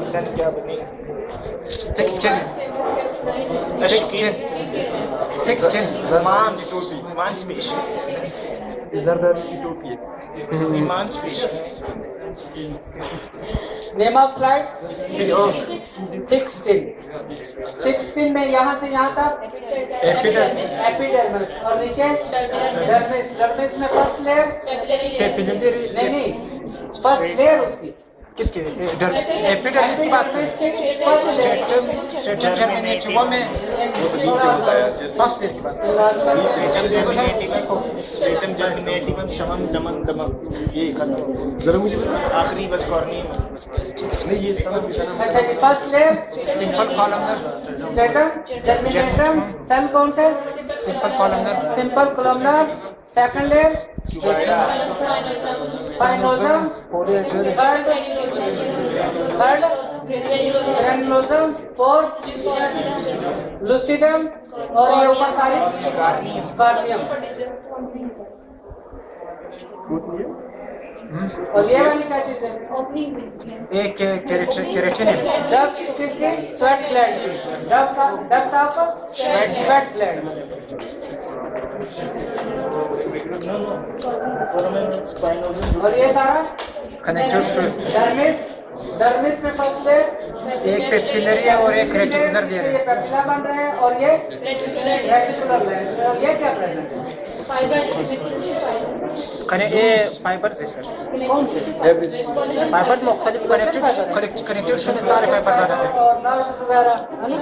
Skin क्या बनी? Thick skin, thick skin, thick skin, मांसपेशी, जरदारी की टोपी मांसपेशी। Name of slide thick skin. Thick skin में यहाँ से यहाँ तक एपिडर्मिस और नीचे डर्मिस। डर्मिस में फर्स्ट लेयर कैपिलरी नहीं, फर्स्ट लेयर उसकी किसके? एपिडर्मिस की बात करें। स्ट्रेटम जर्मिनेटिव में फर्स्ट लेयर की बात करें। स्ट्रेटम जर्मिनेटिवम शमम दमम दमम, ये खत्म। जरा मुझे बता आखिरी बस कॉर्नियम। नहीं ये सनम अच्छा जी, first layer simple columnar, stratum germinatum. Cell कौन से? Simple columnar, simple columnar. Second layer spinosum. Third granulosum. Fourth lucidum. और ये ऊपर सारी कार्नियम। और ये वाली क्या चीज है? एक केराटिन, डक्ट किसकी? स्वेट ग्लैंड की। Duct of sweat gland. और ये सारा कनेक्टेड टू डर्मिस। डर्मिस में फर्स्ट लेयर एक पेपिलरी है और एक रेटिकुलर लेयर ये है। पेपिला बन रहे हैं और ये रेटिकुलर लेयर। और ये क्या प्रेजेंट है? ये फाइबर्स है सर। कौन से? फाइबर्स मुख्तलिफ कनेक्टेड में सारे फाइबर्स आ जाते हैं। और नर्व्स वगैरह है ना?